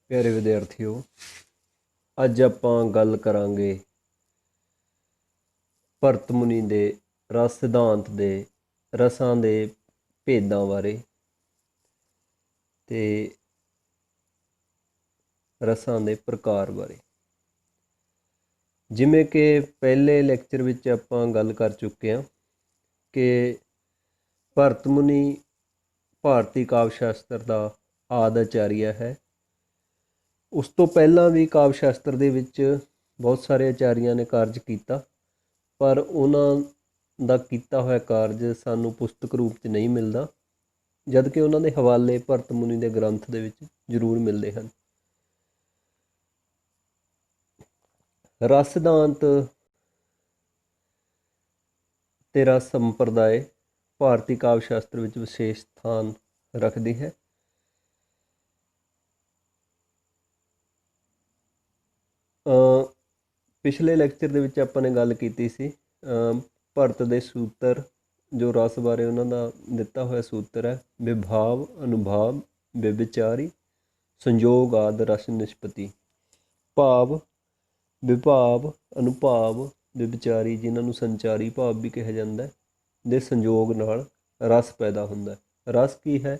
ਪਿਆਰੇ ਵਿਦਿਆਰਥੀਓ, ਅੱਜ ਆਪਾਂ ਗੱਲ ਕਰਾਂਗੇ ਭਰਤ ਮੁਨੀ ਦੇ ਰਸ ਸਿਧਾਂਤ ਦੇ ਰਸਾਂ ਦੇ ਭੇਦਾਂ ਬਾਰੇ ਤੇ ਰਸਾਂ ਦੇ ਪ੍ਰਕਾਰ ਬਾਰੇ। ਜਿਵੇਂ ਕਿ ਪਹਿਲੇ ਲੈਕਚਰ ਵਿੱਚ ਆਪਾਂ ਗੱਲ ਕਰ ਚੁੱਕੇ ਹਾਂ ਕਿ ਭਰਤ ਮੁਨੀ ਭਾਰਤੀ ਕਾਵਿ ਸ਼ਾਸਤਰ ਦਾ ਆਦਿ ਆਚਾਰੀਆ ਹੈ। ਉਸ ਤੋਂ ਪਹਿਲਾਂ ਵੀ ਕਾਵਿ ਸ਼ਾਸਤਰ ਦੇ ਵਿੱਚ ਬਹੁਤ ਸਾਰੇ ਆਚਾਰੀਆਂ ਨੇ ਕਾਰਜ ਕੀਤਾ, ਪਰ ਉਹਨਾਂ ਦਾ ਕੀਤਾ ਹੋਇਆ ਕਾਰਜ ਸਾਨੂੰ ਪੁਸਤਕ ਰੂਪ 'ਚ ਨਹੀਂ ਮਿਲਦਾ, ਜਦ ਕਿ ਉਹਨਾਂ ਦੇ ਹਵਾਲੇ ਭਰਤ ਮੁਨੀ ਦੇ ਗ੍ਰੰਥ ਦੇ ਵਿੱਚ ਜ਼ਰੂਰ ਮਿਲਦੇ ਹਨ। ਰਸ ਸਿਧਾਂਤ ਤੇ ਰਸ ਸੰਪਰਦਾਇ ਭਾਰਤੀ ਕਾਵਿ ਸ਼ਾਸਤਰ ਵਿੱਚ ਵਿਸ਼ੇਸ਼ ਸਥਾਨ ਰੱਖਦੀ ਹੈ। ਪਿਛਲੇ ਲੈਕਚਰ ਦੇ ਵਿੱਚ ਆਪਾਂ ਨੇ ਗੱਲ ਕੀਤੀ ਸੀ ਭਰਤ ਦੇ ਸੂਤਰ, ਜੋ ਰਸ ਬਾਰੇ ਉਹਨਾਂ ਦਾ ਦਿੱਤਾ ਹੋਇਆ ਸੂਤਰ ਹੈ, ਵਿਭਾਵ, ਅਨੁਭਾਵ, ਵਿਵਚਾਰੀ, ਸੰਯੋਗ ਆਦਿ ਰਸ ਨਿਸ਼ਪਤੀ। ਭਾਵ, ਵਿਭਾਵ, ਅਨੁਭਾਵ, ਵਿਵਚਾਰੀ, ਜਿਨ੍ਹਾਂ ਨੂੰ ਸੰਚਾਰੀ ਭਾਵ ਵੀ ਕਿਹਾ ਜਾਂਦਾ, ਦੇ ਸੰਯੋਗ ਨਾਲ ਰਸ ਪੈਦਾ ਹੁੰਦਾ। ਰਸ ਕੀ ਹੈ?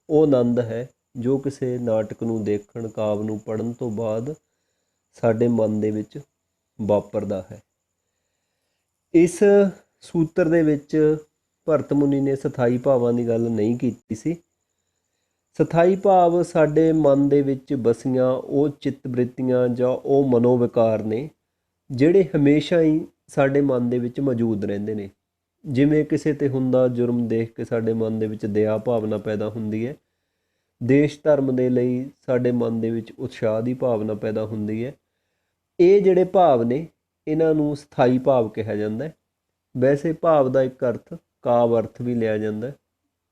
ਉਹ ਆਨੰਦ ਹੈ ਜੋ ਕਿਸੇ ਨਾਟਕ ਨੂੰ ਦੇਖਣ, ਕਾਵਿ ਨੂੰ ਪੜ੍ਹਨ ਤੋਂ ਬਾਅਦ ਸਾਡੇ ਮਨ ਦੇ ਵਿੱਚ ਵਾਪਰਦਾ ਹੈ। ਇਸ ਸੂਤਰ ਦੇ ਵਿੱਚ ਭਰਤ ਮੁਨੀ ਨੇ ਸਥਾਈ ਭਾਵਾਂ ਦੀ ਗੱਲ ਨਹੀਂ ਕੀਤੀ ਸੀ। ਸਥਾਈ ਭਾਵ ਸਾਡੇ ਮਨ ਦੇ ਵਿੱਚ ਵਸੀਆਂ ਉਹ ਚਿੱਤ ਬ੍ਰਿਤੀਆਂ ਜਾਂ ਉਹ ਮਨੋਵਿਕਾਰ ਨੇ ਜਿਹੜੇ ਹਮੇਸ਼ਾ ਹੀ ਸਾਡੇ ਮਨ ਦੇ ਵਿੱਚ ਮੌਜੂਦ ਰਹਿੰਦੇ ਨੇ। ਜਿਵੇਂ ਕਿਸੇ 'ਤੇ ਹੁੰਦਾ ਜੁਰਮ ਦੇਖ ਕੇ ਸਾਡੇ ਮਨ ਦੇ ਵਿੱਚ ਦਇਆ ਭਾਵਨਾ ਪੈਦਾ ਹੁੰਦੀ ਹੈ, ਦੇਸ਼ ਧਰਮ ਦੇ ਲਈ ਸਾਡੇ ਮਨ ਦੇ ਵਿੱਚ ਉਤਸ਼ਾਹ ਦੀ ਭਾਵਨਾ ਪੈਦਾ ਹੁੰਦੀ ਹੈ। ਇਹ ਜਿਹੜੇ ਭਾਵ ਨੇ, ਇਹਨਾਂ ਨੂੰ ਸਥਾਈ ਭਾਵ ਕਿਹਾ ਜਾਂਦਾ ਹੈ। ਵੈਸੇ ਭਾਵ ਦਾ ਇੱਕ ਅਰਥ ਕਾਵਿ ਅਰਥ ਵੀ ਲਿਆ ਜਾਂਦਾ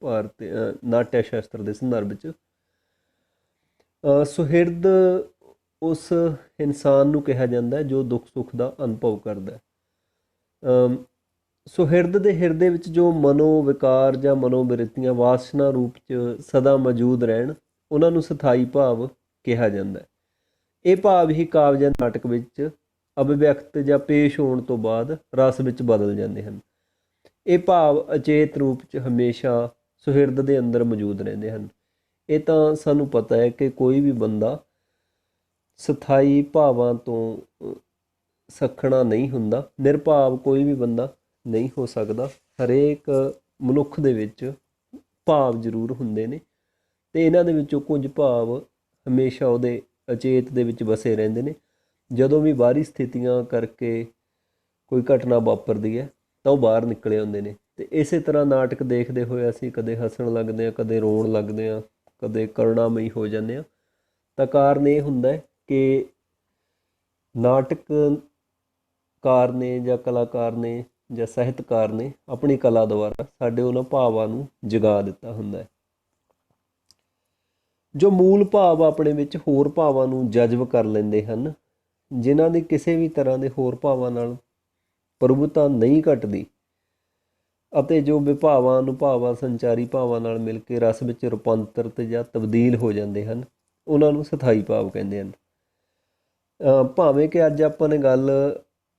ਭਾਰਤ ਨਾਟਯ ਸ਼ਾਸਤਰ ਦੇ ਸੰਦਰਭ 'ਚ। ਸੁਹਿਰਦ ਉਸ ਇਨਸਾਨ ਨੂੰ ਕਿਹਾ ਜਾਂਦਾ ਜੋ ਦੁੱਖ ਸੁੱਖ ਦਾ ਅਨੁਭਵ ਕਰਦਾ। ਸੁਹਿਰਦ ਦੇ ਹਿਰਦੇ ਵਿੱਚ ਜੋ ਮਨੋਵਿਕਾਰ ਜਾਂ ਮਨੋਬਿਰਤੀਆਂ ਵਾਸਨਾ ਰੂਪ 'ਚ ਸਦਾ ਮੌਜੂਦ ਰਹਿਣ, ਉਹਨਾਂ ਨੂੰ ਸਥਾਈ ਭਾਵ ਕਿਹਾ ਜਾਂਦਾ। ਇਹ ਭਾਵ ਹੀ ਕਾਵਿ ਜਾਂ ਨਾਟਕ ਵਿੱਚ ਅਭਿਵਿਅਕਤ ਜਾਂ ਪੇਸ਼ ਹੋਣ ਤੋਂ ਬਾਅਦ ਰਸ ਵਿੱਚ ਬਦਲ ਜਾਂਦੇ ਹਨ। ਇਹ ਭਾਵ ਅਚੇਤ ਰੂਪ 'ਚ ਹਮੇਸ਼ਾ ਸੁਹਿਰਦ ਦੇ ਅੰਦਰ ਮੌਜੂਦ ਰਹਿੰਦੇ ਹਨ। ਇਹ ਤਾਂ ਸਾਨੂੰ ਪਤਾ ਹੈ ਕਿ ਕੋਈ ਵੀ ਬੰਦਾ ਸਥਾਈ ਭਾਵਾਂ ਤੋਂ ਸੱਖਣਾ ਨਹੀਂ ਹੁੰਦਾ, ਨਿਰਭਾਵ ਕੋਈ ਵੀ ਬੰਦਾ ਨਹੀਂ ਹੋ ਸਕਦਾ। ਹਰੇਕ ਮਨੁੱਖ ਦੇ ਵਿੱਚ ਭਾਵ ਜ਼ਰੂਰ ਹੁੰਦੇ ਨੇ ਅਤੇ ਇਹਨਾਂ ਦੇ ਵਿੱਚੋਂ ਕੁਝ ਭਾਵ ਹਮੇਸ਼ਾ ਉਹਦੇ ਅਚੇਤ ਦੇ ਵਿੱਚ ਵਸੇ ਰਹਿੰਦੇ ਨੇ। ਜਦੋਂ ਵੀ ਬਾਹਰੀ ਸਥਿਤੀਆਂ ਕਰਕੇ ਕੋਈ ਘਟਨਾ ਵਾਪਰਦੀ ਹੈ ਤਾਂ ਉਹ ਬਾਹਰ ਨਿਕਲੇ ਆਉਂਦੇ ਨੇ। ਅਤੇ ਇਸੇ ਤਰ੍ਹਾਂ ਨਾਟਕ ਦੇਖਦੇ ਹੋਏ ਅਸੀਂ ਕਦੇ ਹੱਸਣ ਲੱਗਦੇ ਹਾਂ, ਕਦੇ ਰੋਣ ਲੱਗਦੇ ਹਾਂ, ਕਦੇ ਕਰੁਣਾਮਈ ਹੋ ਜਾਂਦੇ ਹਾਂ। ਤਾਂ ਕਾਰਨ ਇਹ ਹੁੰਦਾ ਕਿ ਨਾਟਕਕਾਰ ਨੇ ਜਾਂ ਕਲਾਕਾਰ ਨੇ ਜਾਂ ਸਾਹਿਤਕਾਰ ਨੇ ਆਪਣੀ ਕਲਾ ਦੁਆਰਾ ਸਾਡੇ ਉਹਨਾਂ ਭਾਵਾਂ ਨੂੰ ਜਗਾ ਦਿੱਤਾ ਹੁੰਦਾ ਹੈ। ਜੋ ਮੂਲ ਭਾਵ ਆਪਣੇ ਵਿੱਚ ਹੋਰ ਭਾਵਾਂ ਨੂੰ ਜਜ਼ਬ ਕਰ ਲੈਂਦੇ ਹਨ, ਜਿਨ੍ਹਾਂ ਦੀ ਕਿਸੇ ਵੀ ਤਰ੍ਹਾਂ ਦੇ ਹੋਰ ਭਾਵਾਂ ਨਾਲ ਪ੍ਰਭੁਤਾ ਨਹੀਂ ਘਟਦੀ, ਅਤੇ ਜੋ ਵਿਭਾਵਾਂ, ਅਨੁਭਾਵਾਂ, ਸੰਚਾਰੀ ਭਾਵਾਂ ਨਾਲ ਮਿਲ ਕੇ ਰਸ ਵਿੱਚ ਰੂਪਾਂਤਰਿਤ ਜਾਂ ਤਬਦੀਲ ਹੋ ਜਾਂਦੇ ਹਨ, ਉਹਨਾਂ ਨੂੰ ਸਥਾਈ ਭਾਵ ਕਹਿੰਦੇ ਹਨ। ਭਾਵੇਂ ਕਿ ਅੱਜ ਆਪਾਂ ਨੇ ਗੱਲ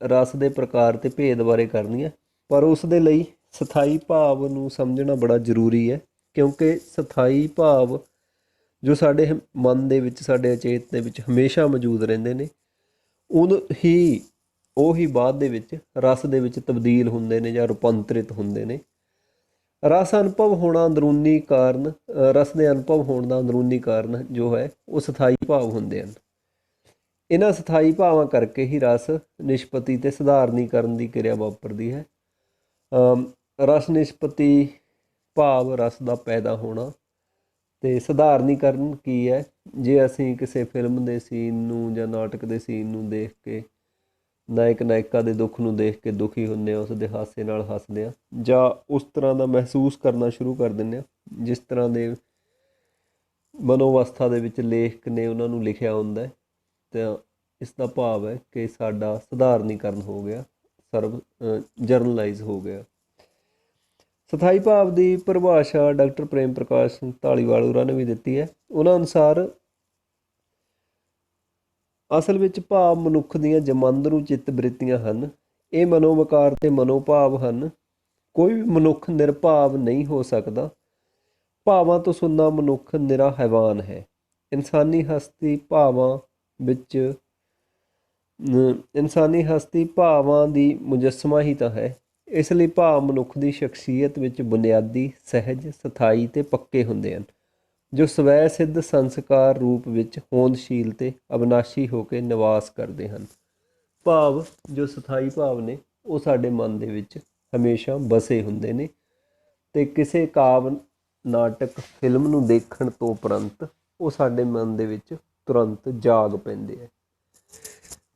ਰਸ ਦੇ ਪ੍ਰਕਾਰ ਅਤੇ ਭੇਦ ਬਾਰੇ ਕਰਨੀ ਹੈ, ਪਰ ਉਸ ਦੇ ਲਈ ਸਥਾਈ ਭਾਵ ਨੂੰ ਸਮਝਣਾ ਬੜਾ ਜ਼ਰੂਰੀ ਹੈ, ਕਿਉਂਕਿ ਸਥਾਈ ਭਾਵ ਜੋ ਸਾਡੇ ਮਨ ਦੇ ਵਿੱਚ, ਸਾਡੇ ਅਚੇਤ ਦੇ ਵਿੱਚ ਹਮੇਸ਼ਾ ਮੌਜੂਦ ਰਹਿੰਦੇ ਨੇ, ਉਹ ਹੀ ਬਾਅਦ ਦੇ ਵਿੱਚ ਰਸ ਦੇ ਵਿੱਚ ਤਬਦੀਲ ਹੁੰਦੇ ਨੇ ਜਾਂ ਰੂਪਾਂਤਰਿਤ ਹੁੰਦੇ ਨੇ। ਰਸ ਅਨੁਭਵ ਹੋਣਾ ਅੰਦਰੂਨੀ ਕਾਰਨ, ਰਸ ਦੇ ਅਨੁਭਵ ਹੋਣ ਦਾ ਅੰਦਰੂਨੀ ਕਾਰਨ ਜੋ ਹੈ ਉਹ ਸਥਾਈ ਭਾਵ ਹੁੰਦੇ ਹਨ। ਇਹਨਾਂ ਸਥਾਈ ਭਾਵਾਂ ਕਰਕੇ ਹੀ ਰਸ ਨਿਸ਼ਪਤੀ ਅਤੇ ਸਧਾਰਨੀਕਰਨ ਦੀ ਕਿਰਿਆ ਵਾਪਰਦੀ ਹੈ। ਰਸ ਨਿਸ਼ਪਤੀ ਭਾਵ ਰਸ ਦਾ ਪੈਦਾ ਹੋਣਾ, ਅਤੇ ਸਧਾਰਨੀਕਰਨ ਕੀ ਹੈ? ਜੇ ਅਸੀਂ ਕਿਸੇ ਫਿਲਮ ਦੇ ਸੀਨ ਨੂੰ ਜਾਂ ਨਾਟਕ ਦੇ ਸੀਨ ਨੂੰ ਦੇਖ ਕੇ ਨਾਇਕ ਨਾਇਕਾ ਦੇ ਦੁੱਖ ਨੂੰ ਦੇਖ ਕੇ ਦੁਖੀ ਹੁੰਦੇ ਹਾਂ, ਉਸ ਦੇ ਹਾਸੇ ਨਾਲ ਹੱਸਦੇ ਹਾਂ, ਜਾਂ ਉਸ ਤਰ੍ਹਾਂ ਦਾ ਮਹਿਸੂਸ ਕਰਨਾ ਸ਼ੁਰੂ ਕਰ ਦਿੰਦੇ ਹਾਂ ਜਿਸ ਤਰ੍ਹਾਂ ਦੇ ਮਨੋਵਸਥਾ ਦੇ ਵਿੱਚ ਲੇਖਕ ਨੇ ਉਹਨਾਂ ਨੂੰ ਲਿਖਿਆ ਹੁੰਦਾ। ਤਾਂ ਇਸ ਦਾ ਭਾਵ ਹੈ ਕਿ ਸਾਡਾ ਸਧਾਰਨੀਕਰਨ ਹੋ ਗਿਆ, ਜਰਨਲਾਈਜ਼ ਹੋ ਗਿਆ। ਸਥਾਈ ਭਾਵ ਦੀ ਪਰਿਭਾਸ਼ਾ ਡਾਕਟਰ ਪ੍ਰੇਮ ਪ੍ਰਕਾਸ਼ ਸਿੰਘ ਧਾਲੀਵਾਲ ਹੋਰਾਂ ਨੇ ਵੀ ਦਿੱਤੀ ਹੈ। ਉਹਨਾਂ ਅਨੁਸਾਰ ਅਸਲ ਵਿੱਚ ਭਾਵ ਮਨੁੱਖ ਦੀਆਂ ਜਮਾਂਦਰੂ ਚਿੱਤ ਬ੍ਰਿਤੀਆਂ ਹਨ। ਇਹ ਮਨੋਵਿਕਾਰ ਤੇ ਮਨੋਭਾਵ ਹਨ। ਕੋਈ ਵੀ ਮਨੁੱਖ ਨਿਰਭਾਵ ਨਹੀਂ ਹੋ ਸਕਦਾ। ਭਾਵਾਂ ਤੋਂ ਸੁੰਨਾ ਮਨੁੱਖ ਨਿਰਾ ਹੈਵਾਨ ਹੈ। ਇਨਸਾਨੀ ਹਸਤੀ ਭਾਵਾਂ ਦੀ ਮੁਜੱਸਮਾ ਹੀ ਤਾਂ ਹੈ। ਇਸ ਲਈ ਭਾਵ ਮਨੁੱਖ ਦੀ ਸ਼ਖਸੀਅਤ ਵਿੱਚ ਬੁਨਿਆਦੀ, ਸਹਿਜ, ਸਥਾਈ ਤੇ ਪੱਕੇ ਹੁੰਦੇ ਹਨ, ਜੋ ਸਵੈ ਸਿੱਧ ਸੰਸਕਾਰ ਰੂਪ ਵਿੱਚ ਹੋਂਦਸ਼ੀਲ ਤੇ ਅਵਿਨਾਸ਼ੀ ਹੋ ਕੇ ਨਿਵਾਸ ਕਰਦੇ ਹਨ। ਭਾਵ ਜੋ ਸਥਾਈ ਭਾਵ ਨੇ ਉਹ ਸਾਡੇ ਮਨ ਦੇ ਵਿੱਚ ਹਮੇਸ਼ਾ ਵਸੇ ਹੁੰਦੇ ਨੇ ਅਤੇ ਕਿਸੇ ਕਾਵਿ, ਨਾਟਕ, ਫਿਲਮ ਨੂੰ ਦੇਖਣ ਤੋਂ ਉਪਰੰਤ ਉਹ ਸਾਡੇ ਮਨ ਦੇ ਵਿੱਚ ਤੁਰੰਤ ਜਾਗ ਪੈਂਦੇ ਹੈ।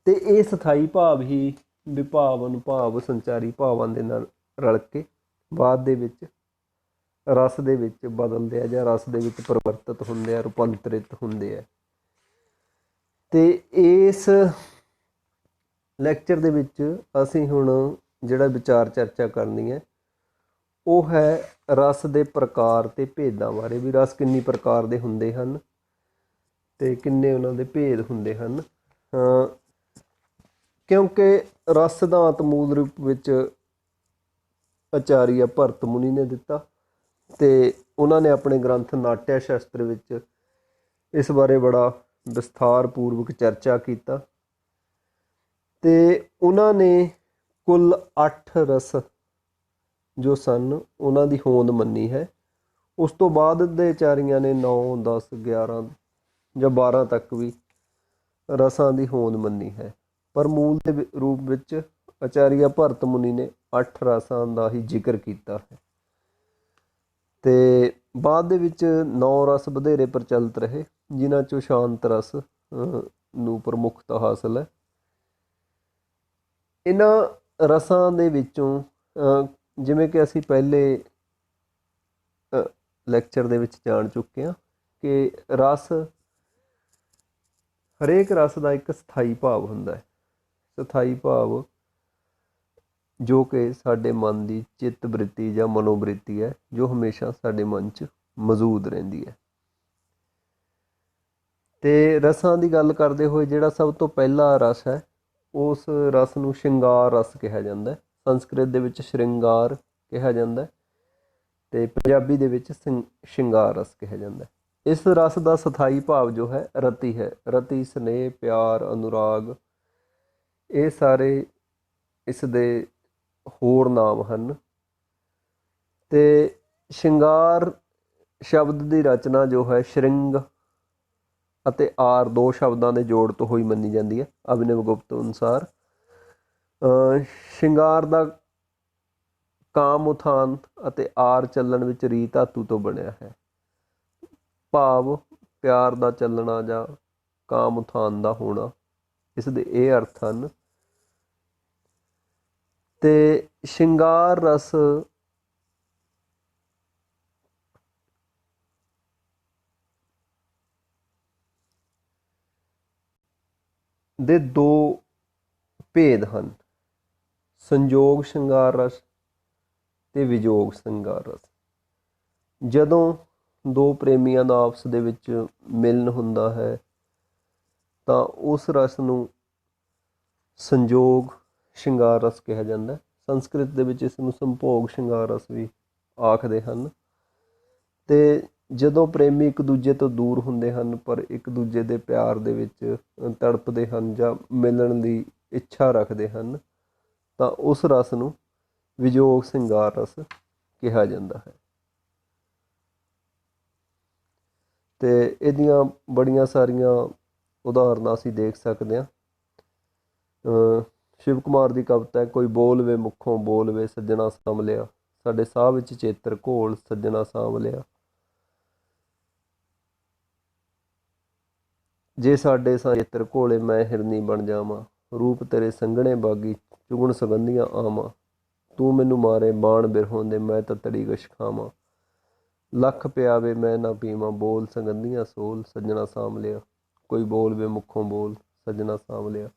ਅਤੇ ਇਹ ਸਥਾਈ ਭਾਵ ਹੀ ਵਿਭਾਵ, ਅਨੁਭਾਵ, ਸੰਚਾਰੀ ਭਾਵਾਂ ਦੇ ਨਾਲ ਰਲ ਕੇ ਬਾਅਦ ਦੇ ਵਿੱਚ ਰਸ ਦੇ ਵਿੱਚ ਬਦਲਦੇ ਆ ਜਾਂ ਰਸ ਦੇ ਵਿੱਚ ਪਰਿਵਰਤਿਤ ਹੁੰਦੇ ਆ, ਰੂਪਾਂਤਰਿਤ ਹੁੰਦੇ ਆ। ਅਤੇ ਇਸ ਲੈਕਚਰ ਦੇ ਵਿੱਚ ਅਸੀਂ ਹੁਣ ਜਿਹੜਾ ਵਿਚਾਰ ਚਰਚਾ ਕਰਨੀ ਹੈ ਉਹ ਹੈ ਰਸ ਦੇ ਪ੍ਰਕਾਰ ਅਤੇ ਭੇਦਾਂ ਬਾਰੇ, ਵੀ ਰਸ ਕਿੰਨੀ ਪ੍ਰਕਾਰ ਦੇ ਹੁੰਦੇ ਹਨ ਅਤੇ ਕਿੰਨੇ ਉਹਨਾਂ ਦੇ ਭੇਦ ਹੁੰਦੇ ਹਨ। ਕਿਉਂਕਿ ਰਸ ਸਿਧਾਂਤ ਮੂਲ ਰੂਪ ਵਿੱਚ ਆਚਾਰੀਆ ਭਰਤ ਮੁਨੀ ਨੇ ਦਿੱਤਾ ਅਤੇ ਉਹਨਾਂ ਨੇ ਆਪਣੇ ਗ੍ਰੰਥ ਨਾਟਯ ਸ਼ਾਸਤਰ ਵਿੱਚ ਇਸ ਬਾਰੇ ਬੜਾ ਵਿਸਥਾਰ ਪੂਰਵਕ ਚਰਚਾ ਕੀਤਾ ਅਤੇ ਉਹਨਾਂ ਨੇ ਕੁੱਲ 8 ਰਸ ਜੋ ਸਨ ਉਹਨਾਂ ਦੀ ਹੋਂਦ ਮੰਨੀ ਹੈ। ਉਸ ਤੋਂ ਬਾਅਦ ਦੇ ਆਚਾਰੀਆਂ ਨੇ 9, 10, 11 ਜਾਂ 12 ਤੱਕ ਵੀ ਰਸਾਂ ਦੀ ਹੋਂਦ ਮੰਨੀ ਹੈ, ਪਰ ਮੂਲ ਦੇ ਰੂਪ ਵਿੱਚ ਆਚਾਰੀਆ ਭਰਤ ਮੁਨੀ ਨੇ 8 ਰਸਾਂ ਦਾ ਹੀ ਜ਼ਿਕਰ ਕੀਤਾ ਹੈ। ਅਤੇ ਬਾਅਦ ਦੇ ਵਿੱਚ 9 ਰਸ ਵਧੇਰੇ ਪ੍ਰਚਲਿਤ ਰਹੇ, ਜਿਨ੍ਹਾਂ 'ਚੋਂ ਸ਼ਾਂਤ ਰਸ ਨੂੰ ਪ੍ਰਮੁੱਖਤਾ ਹਾਸਲ ਹੈ। ਇਹਨਾਂ ਰਸਾਂ ਦੇ ਵਿੱਚੋਂ ਜਿਵੇਂ ਕਿ ਅਸੀਂ ਪਹਿਲੇ ਲੈਕਚਰ ਦੇ ਵਿੱਚ ਜਾਣ ਚੁੱਕੇ ਹਾਂ ਕਿ ਹਰੇਕ ਰਸ ਦਾ ਇੱਕ ਸਥਾਈ ਭਾਵ ਹੁੰਦਾ ਹੈ। ਸਥਾਈ ਭਾਵ ਜੋ ਕਿ ਸਾਡੇ ਮਨ ਦੀ ਚਿੱਤ ਬ੍ਰਿਤੀ ਜਾਂ ਮਨੋਬ੍ਰਿਤੀ ਹੈ, ਜੋ ਹਮੇਸ਼ਾ ਸਾਡੇ ਮਨ 'ਚ ਮੌਜੂਦ ਰਹਿੰਦੀ ਹੈ। ਅਤੇ ਰਸਾਂ ਦੀ ਗੱਲ ਕਰਦੇ ਹੋਏ ਜਿਹੜਾ ਸਭ ਤੋਂ ਪਹਿਲਾ ਰਸ ਹੈ ਉਸ ਰਸ ਨੂੰ ਸ਼ਿੰਗਾਰ ਰਸ ਕਿਹਾ ਜਾਂਦਾ। ਸੰਸਕ੍ਰਿਤ ਦੇ ਵਿੱਚ ਸ਼੍ਰਿੰਗਾਰ ਕਿਹਾ ਜਾਂਦਾ ਅਤੇ ਪੰਜਾਬੀ ਦੇ ਵਿੱਚ ਸ਼ਿੰਗਾਰ ਰਸ ਕਿਹਾ ਜਾਂਦਾ। ਇਸ ਰਸ ਦਾ ਸਥਾਈ ਭਾਵ ਜੋ ਹੈ ਰਤੀ ਹੈ। ਰਤੀ, ਸਨੇਹ, ਪਿਆਰ, ਅਨੁਰਾਗ, ਇਹ ਸਾਰੇ ਇਸ ਦੇ ਹੋਰ ਨਾਮ ਹਨ। ਅਤੇ ਸ਼ਿੰਗਾਰ ਸ਼ਬਦ ਦੀ ਰਚਨਾ ਜੋ ਹੈ ਸ਼੍ਰਿੰਗ ਅਤੇ ਆਰ 2 ਸ਼ਬਦਾਂ ਦੇ ਜੋੜ ਤੋਂ ਹੋਈ ਮੰਨੀ ਜਾਂਦੀ ਹੈ। ਅਭਿਨਵ ਗੁਪਤ ਅਨੁਸਾਰ ਸ਼ਿੰਗਾਰ ਦਾ ਕਾਮ ਉਥਾਨ ਅਤੇ ਆਰ ਚੱਲਣ ਵਿੱਚ ਰੀ ਧਾਤੂ ਤੋਂ ਬਣਿਆ ਹੈ। ਭਾਵ ਪਿਆਰ ਦਾ ਚੱਲਣਾ ਜਾਂ ਕਾਮ ਉਥਾਨ ਦਾ ਹੋਣਾ, ਇਸ ਦੇ ਇਹ ਅਰਥ ਹਨ। ਅਤੇ ਸ਼ਿੰਗਾਰ ਰਸ ਦੇ 2 ਭੇਦ ਹਨ, ਸੰਜੋਗ ਸ਼ਿੰਗਾਰ ਰਸ ਅਤੇ ਵਿਜੋਗ ਸ਼ਿੰਗਾਰ ਰਸ। ਜਦੋਂ 2 ਪ੍ਰੇਮੀਆਂ ਦਾ ਆਪਸ ਦੇ ਵਿੱਚ ਮਿਲਨ ਹੁੰਦਾ ਹੈ ਤਾਂ ਉਸ ਰਸ ਨੂੰ ਸੰਜੋਗ ਸ਼ਿੰਗਾਰ ਰਸ ਕਿਹਾ ਜਾਂਦਾ। ਸੰਸਕ੍ਰਿਤ ਦੇ ਵਿੱਚ ਇਸ ਨੂੰ ਸੰਭੋਗ ਸ਼ਿੰਗਾਰ ਰਸ ਵੀ ਆਖਦੇ ਹਨ। ਅਤੇ ਜਦੋਂ ਪ੍ਰੇਮੀ ਇੱਕ ਦੂਜੇ ਤੋਂ ਦੂਰ ਹੁੰਦੇ ਹਨ ਪਰ ਇੱਕ ਦੂਜੇ ਦੇ ਪਿਆਰ ਦੇ ਵਿੱਚ ਤੜਪਦੇ ਹਨ ਜਾਂ ਮਿਲਣ ਦੀ ਇੱਛਾ ਰੱਖਦੇ ਹਨ ਤਾਂ ਉਸ ਰਸ ਨੂੰ ਵਿਜੋਗ ਸ਼ਿੰਗਾਰ ਰਸ ਕਿਹਾ ਜਾਂਦਾ ਹੈ। ਅਤੇ ਇਹਦੀਆਂ ਬੜੀਆਂ ਸਾਰੀਆਂ ਉਦਾਹਰਨਾਂ ਅਸੀਂ ਦੇਖ ਸਕਦੇ ਹਾਂ। ਸ਼ਿਵ ਕੁਮਾਰ ਦੀ ਕਵਿਤਾ ਹੈ, ਕੋਈ ਬੋਲਵੇ ਮੁੱਖੋਂ ਬੋਲਵੇ ਸੱਜਣਾ ਸਾਂਭ ਲਿਆ, ਸਾਡੇ ਸਾਹ ਵਿੱਚ ਚੇਤਰ ਘੋਲ ਸੱਜਣਾ ਸਾਂਭ ਲਿਆ। ਜੇ ਸਾਡੇ ਸਾਹ ਚੇਤਰ ਘੋਲੇ ਮੈਂ ਹਿਰਨੀ ਬਣ ਜਾਵਾਂ, ਰੂਪ ਤੇਰੇ ਸੰਘਣੇ ਬਾਗੀ ਚੁਗਣ ਸੁਗੰਧੀਆਂ ਆਵਾਂ, ਤੂੰ ਮੈਨੂੰ ਮਾਰੇ ਬਾਣ ਬਿਰਹੋਂ ਦੇ ਮੈਂ ਤਤੜੀ ਗਸ਼ ਖਾਵਾਂ, ਲੱਖ ਪਿਆਵੇ ਮੈਂ ਨਾ ਪੀਵਾਂ ਬੋਲ ਸੁਗੰਧੀਆਂ ਸੋਲ ਸੱਜਣਾ ਸਾਂਭ ਲਿਆ, ਕੋਈ ਬੋਲਵੇ ਮੁੱਖੋਂ ਬੋਲ ਸੱਜਣਾ ਸਾਂਭ ਲਿਆ।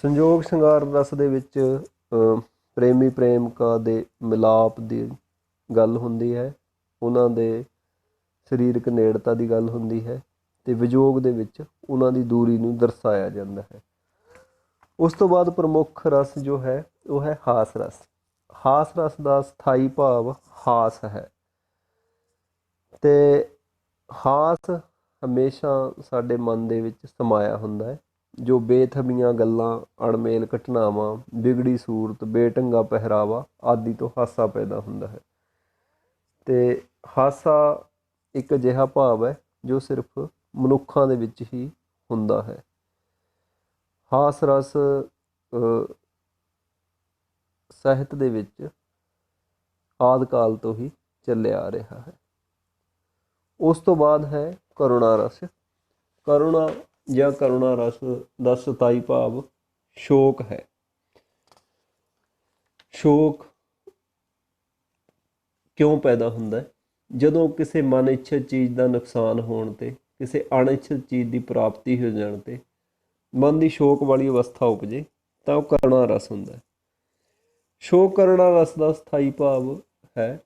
ਸੰਜੋਗ ਸ਼ਿੰਗਾਰ ਰਸ ਦੇ ਵਿੱਚ ਪ੍ਰੇਮੀ ਪ੍ਰੇਮਿਕਾ ਦੇ ਮਿਲਾਪ ਦੀ ਗੱਲ ਹੁੰਦੀ ਹੈ, ਉਹਨਾਂ ਦੇ ਸਰੀਰਕ ਨੇੜਤਾ ਦੀ ਗੱਲ ਹੁੰਦੀ ਹੈ ਅਤੇ ਵਿਯੋਗ ਦੇ ਵਿੱਚ ਉਹਨਾਂ ਦੀ ਦੂਰੀ ਨੂੰ ਦਰਸਾਇਆ ਜਾਂਦਾ ਹੈ। ਉਸ ਤੋਂ ਬਾਅਦ ਪ੍ਰਮੁੱਖ ਰਸ ਜੋ ਹੈ ਉਹ ਹੈ ਹਾਸ ਰਸ। ਹਾਸ ਰਸ ਦਾ ਸਥਾਈ ਭਾਵ ਹਾਸ ਹੈ, ਅਤੇ ਹਾਸ ਹਮੇਸ਼ਾ ਸਾਡੇ ਮਨ ਦੇ ਵਿੱਚ ਸਮਾਇਆ ਹੁੰਦਾ ਹੈ। ਜੋ ਬੇਥਮੀਆਂ ਗੱਲਾਂ, ਅਣਮੇਲ ਘਟਨਾਵਾਂ, ਵਿਗੜੀ ਸੂਰਤ, ਬੇਢੰਗਾ ਪਹਿਰਾਵਾ ਆਦਿ ਤੋਂ ਹਾਸਾ ਪੈਦਾ ਹੁੰਦਾ ਹੈ। ਅਤੇ ਹਾਸਾ ਇੱਕ ਅਜਿਹਾ ਭਾਵ ਹੈ ਜੋ ਸਿਰਫ ਮਨੁੱਖਾਂ ਦੇ ਵਿੱਚ ਹੀ ਹੁੰਦਾ ਹੈ। ਹਾਸ ਰਸ ਸਾਹਿਤ ਦੇ ਵਿੱਚ ਆਦਿ ਕਾਲ ਤੋਂ ਹੀ ਚੱਲਿਆ ਆ ਰਿਹਾ ਹੈ। ਉਸ ਤੋਂ ਬਾਅਦ ਹੈ ਕਰੁਣਾ ਰਸ। ਕਰੁਣਾ ਜਾਂ ਕਰੁਣਾ ਰਸ ਦਾ ਸਥਾਈ ਭਾਵ ਸ਼ੋਕ ਹੈ। ਸ਼ੋਕ ਕਿਉਂ ਪੈਦਾ ਹੁੰਦਾ ਹੈ? ਜਦੋਂ ਕਿਸੇ ਮਨ ਇੱਛਤ ਚੀਜ਼ ਦਾ ਨੁਕਸਾਨ ਹੋਣ 'ਤੇ, ਕਿਸੇ ਅਣਇੱਛਤ ਚੀਜ਼ ਦੀ ਪ੍ਰਾਪਤੀ ਹੋ ਜਾਣ 'ਤੇ ਮਨ ਦੀ ਸ਼ੋਕ ਵਾਲੀ ਅਵਸਥਾ ਉਪਜੇ ਤਾਂ ਉਹ ਕਰੁਣਾ ਰਸ ਹੁੰਦਾ ਹੈ। ਸ਼ੋਕ ਕਰੁਣਾ ਰਸ ਦਾ ਸਥਾਈ ਭਾਵ ਹੈ